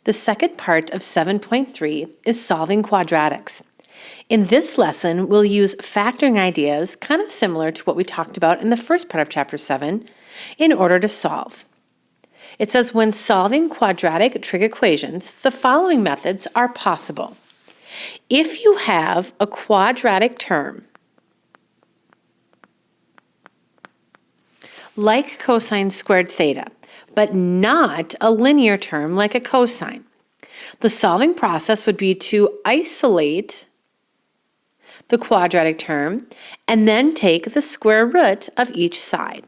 The second part of 7.3 is solving quadratics. In this lesson, we'll use factoring ideas kind of similar to what we talked about in the first part of Chapter 7 in order to solve. It says when solving quadratic trig equations, the following methods are possible. If you have a quadratic term, like cosine squared theta, but not a linear term like a cosine, the solving process would be to isolate the quadratic term and then take the square root of each side.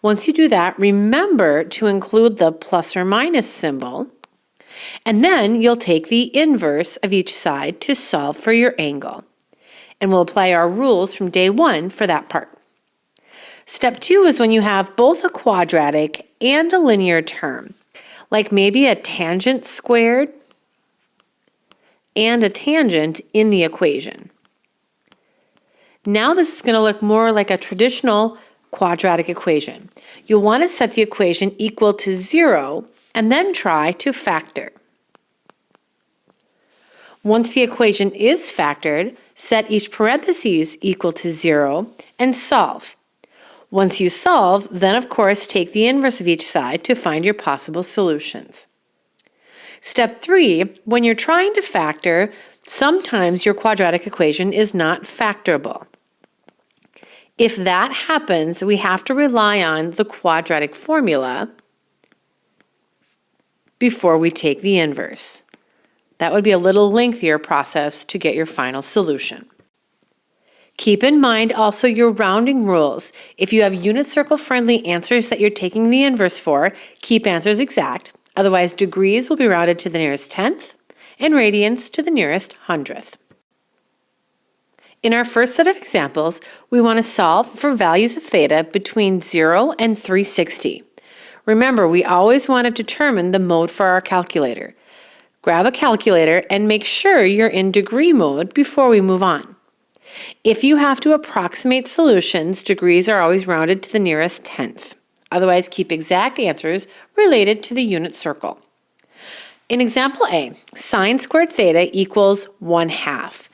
Once you do that, remember to include the plus or minus symbol, and then you'll take the inverse of each side to solve for your angle. And we'll apply our rules from day 1 for that part. Step 2 is when you have both a quadratic and a linear term, like maybe a tangent squared and a tangent in the equation. Now this is going to look more like a traditional quadratic equation. You'll want to set the equation equal to 0 and then try to factor. Once the equation is factored, set each parentheses equal to 0 and solve. Once you solve, then of course take the inverse of each side to find your possible solutions. Step 3, when you're trying to factor, sometimes your quadratic equation is not factorable. If that happens, we have to rely on the quadratic formula before we take the inverse. That would be a little lengthier process to get your final solution. Keep in mind also your rounding rules. If you have unit circle friendly answers that you're taking the inverse for, keep answers exact. Otherwise, degrees will be rounded to the nearest tenth and radians to the nearest hundredth. In our first set of examples, we want to solve for values of theta between 0 and 360. Remember, we always want to determine the mode for our calculator. Grab a calculator and make sure you're in degree mode before we move on. If you have to approximate solutions, degrees are always rounded to the nearest tenth. Otherwise, keep exact answers related to the unit circle. In example A, sine squared theta equals 1/2.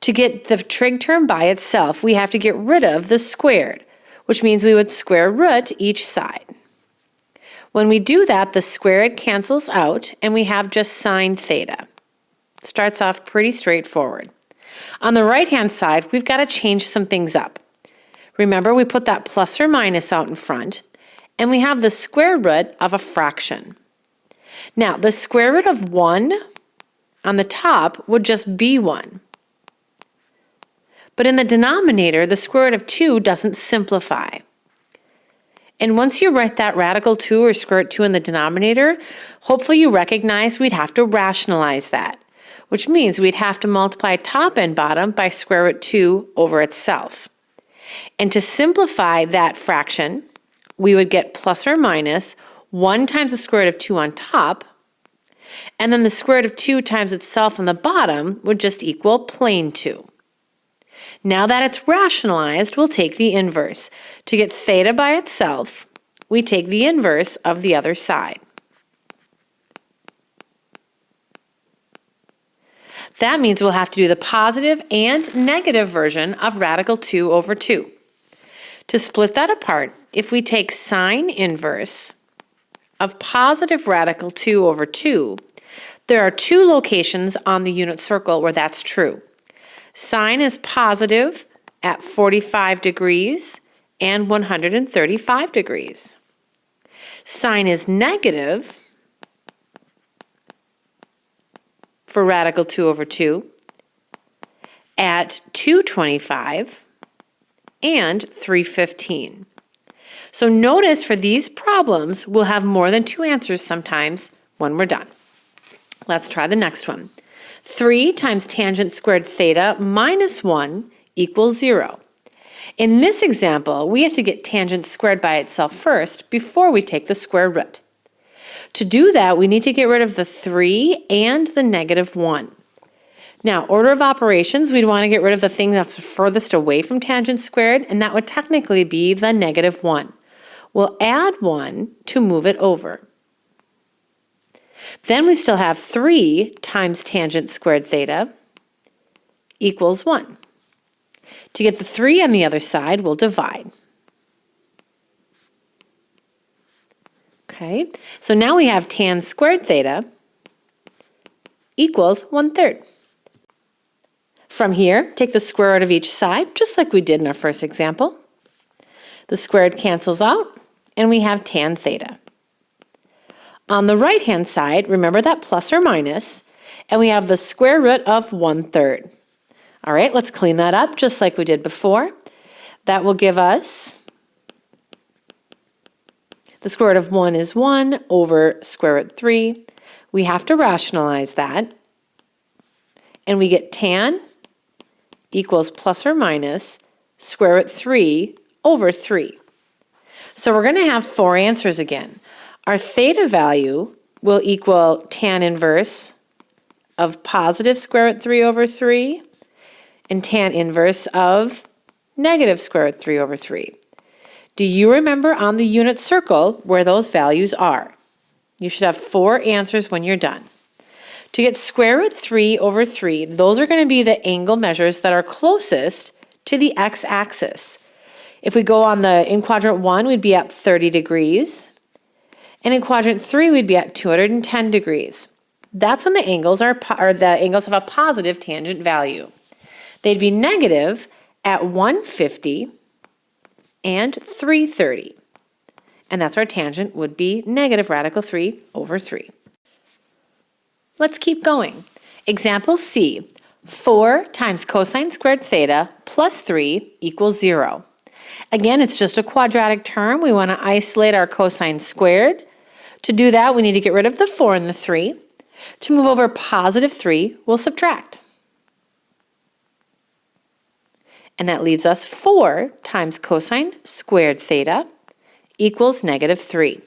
To get the trig term by itself, we have to get rid of the squared, which means we would square root each side. When we do that, the squared cancels out and we have just sine theta. Starts off pretty straightforward. On the right-hand side, we've got to change some things up. Remember, we put that plus or minus out in front, and we have the square root of a fraction. Now, the square root of 1 on the top would just be 1. But in the denominator, the square root of 2 doesn't simplify. And once you write that radical 2 or square root 2 in the denominator, hopefully you recognize we'd have to rationalize that, which means we'd have to multiply top and bottom by square root 2 over itself. And to simplify that fraction, we would get plus or minus 1 times the square root of 2 on top, and then the square root of 2 times itself on the bottom would just equal plain 2. Now that it's rationalized, we'll take the inverse. To get theta by itself, we take the inverse of the other side. That means we'll have to do the positive and negative version of radical 2 over 2. To split that apart, if we take sine inverse of positive radical 2 over 2, there are 2 locations on the unit circle where that's true. Sine is positive at 45 degrees and 135 degrees. Sine is negative for radical 2 over 2 at 225 and 315. So notice for these problems, we'll have more than 2 answers sometimes when we're done. Let's try the next one. 3 times tangent squared theta minus 1 equals 0. In this example, we have to get tangent squared by itself first before we take the square root. To do that, we need to get rid of the 3 and the negative 1. Now, order of operations, we'd want to get rid of the thing that's furthest away from tangent squared, and that would technically be the negative 1. We'll add 1 to move it over. Then we still have 3 times tangent squared theta equals 1. To get the 3 on the other side, we'll divide. Okay, so now we have tan squared theta equals 1/3. From here, take the square root of each side, just like we did in our first example. The squared cancels out, and we have tan theta. On the right-hand side, remember that plus or minus, and we have the square root of 1/3. All right, let's clean that up just like we did before. That will give us the square root of 1 is 1 over square root 3. We have to rationalize that, and we get tan equals plus or minus square root 3 over 3. So we're going to have 4 answers again. Our theta value will equal tan inverse of positive square root 3 over 3 and tan inverse of negative square root 3 over 3. Do you remember on the unit circle where those values are? You should have 4 answers when you're done. To get square root 3 over 3, those are going to be the angle measures that are closest to the x-axis. If we go in quadrant 1, we'd be at 30 degrees. And in quadrant 3, we'd be at 210 degrees. That's when the angles are the angles have a positive tangent value. They'd be negative at 150 and 330. And that's our tangent would be negative radical 3 over 3. Let's keep going. Example C, 4 times cosine squared theta plus 3 equals 0. Again, it's just a quadratic term. We want to isolate our cosine squared. To do that, we need to get rid of the 4 and the 3. To move over positive 3, we'll subtract. And that leaves us 4 times cosine squared theta equals negative 3.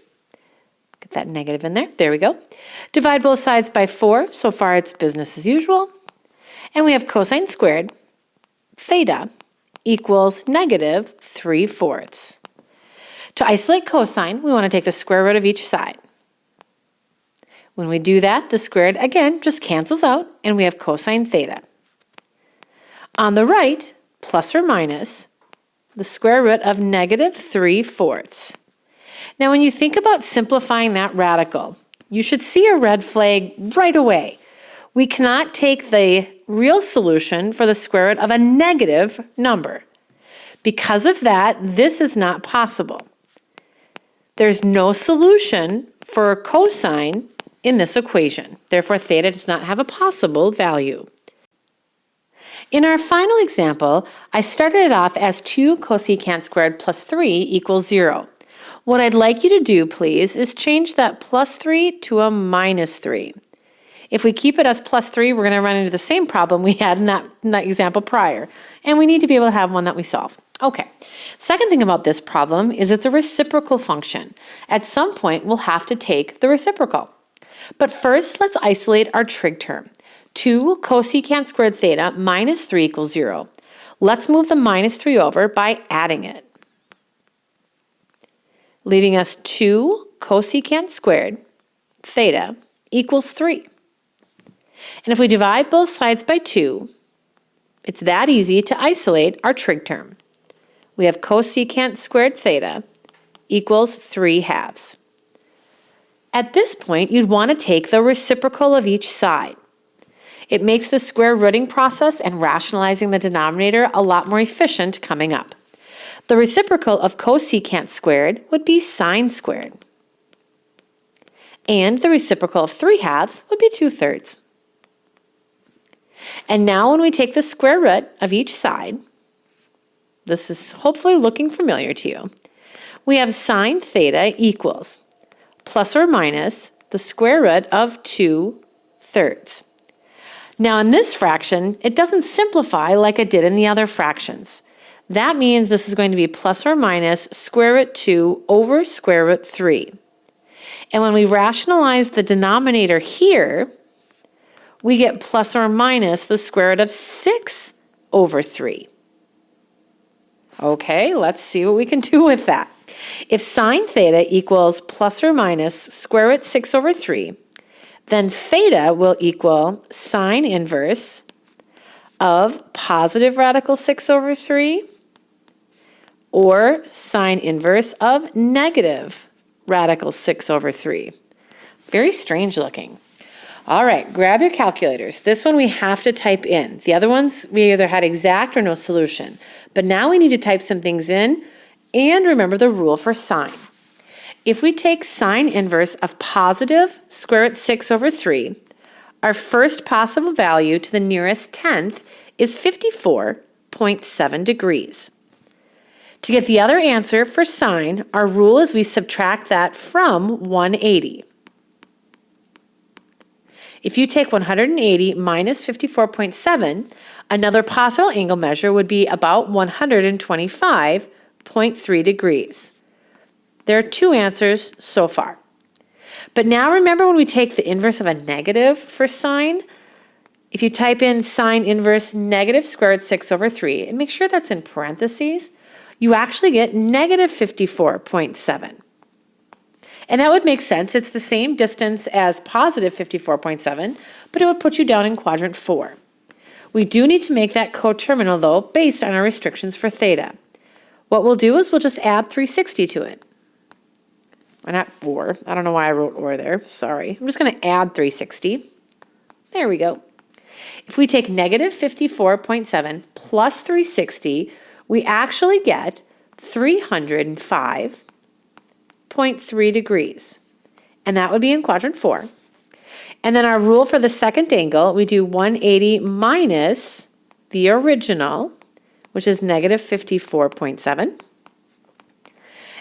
Get that negative in there. There we go. Divide both sides by 4. So far, it's business as usual. And we have cosine squared theta equals negative 3/4. To isolate cosine, we want to take the square root of each side. When we do that, the squared, again, just cancels out, and we have cosine theta. On the right, plus or minus the square root of negative 3/4. Now, when you think about simplifying that radical, you should see a red flag right away. We cannot take the real solution for the square root of a negative number. Because of that, this is not possible. There's no solution for cosine in this equation. Therefore, theta does not have a possible value. In our final example, I started it off as 2 cosecant squared plus 3 equals 0. What I'd like you to do, please, is change that plus 3 to a minus 3. If we keep it as plus 3, we're going to run into the same problem we had in that example prior, and we need to be able to have one that we solve. Okay, second thing about this problem is it's a reciprocal function. At some point, we'll have to take the reciprocal. But first, let's isolate our trig term. 2 cosecant squared theta minus 3 equals 0. Let's move the minus 3 over by adding it, leaving us 2 cosecant squared theta equals 3. And if we divide both sides by 2, it's that easy to isolate our trig term. We have cosecant squared theta equals 3/2. At this point, you'd want to take the reciprocal of each side. It makes the square rooting process and rationalizing the denominator a lot more efficient coming up. The reciprocal of cosecant squared would be sine squared. And the reciprocal of 3/2 would be 2/3. And now when we take the square root of each side, this is hopefully looking familiar to you, we have sine theta equals plus or minus the square root of 2/3. Now in this fraction, it doesn't simplify like it did in the other fractions. That means this is going to be plus or minus square root 2 over square root 3. And when we rationalize the denominator here, we get plus or minus the square root of 6 over 3. Okay, let's see what we can do with that. If sine theta equals plus or minus square root 6 over 3, then theta will equal sine inverse of positive radical 6 over 3 or sine inverse of negative radical 6 over 3. Very strange looking. All right, grab your calculators. This one we have to type in. The other ones we either had exact or no solution. But now we need to type some things in and remember the rule for sine. If we take sine inverse of positive square root 6 over 3, our first possible value to the nearest tenth is 54.7 degrees. To get the other answer for sine, our rule is we subtract that from 180. If you take 180 minus 54.7, another possible angle measure would be about 125.3 degrees. There are two answers so far. But now remember when we take the inverse of a negative for sine, if you type in sine inverse negative square root 6 over 3, and make sure that's in parentheses, you actually get negative 54.7. And that would make sense. It's the same distance as positive 54.7, but it would put you down in quadrant 4. We do need to make that coterminal, though, based on our restrictions for theta. What we'll do is we'll just add 360 to it. Why not or? I don't know why I wrote or there. Sorry. I'm just going to add 360. There we go. If we take negative 54.7 plus 360, we actually get 305.3 degrees. And that would be in quadrant 4. And then our rule for the second angle, we do 180 minus the original, which is negative 54.7.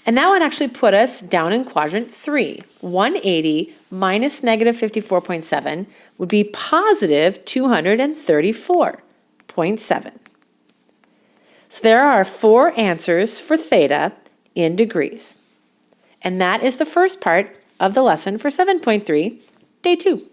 And that would actually put us down in quadrant 3. 180 minus negative 54.7 would be positive 234.7. So there are 4 answers for theta in degrees. And that is the first part of the lesson for 7.3, day 2.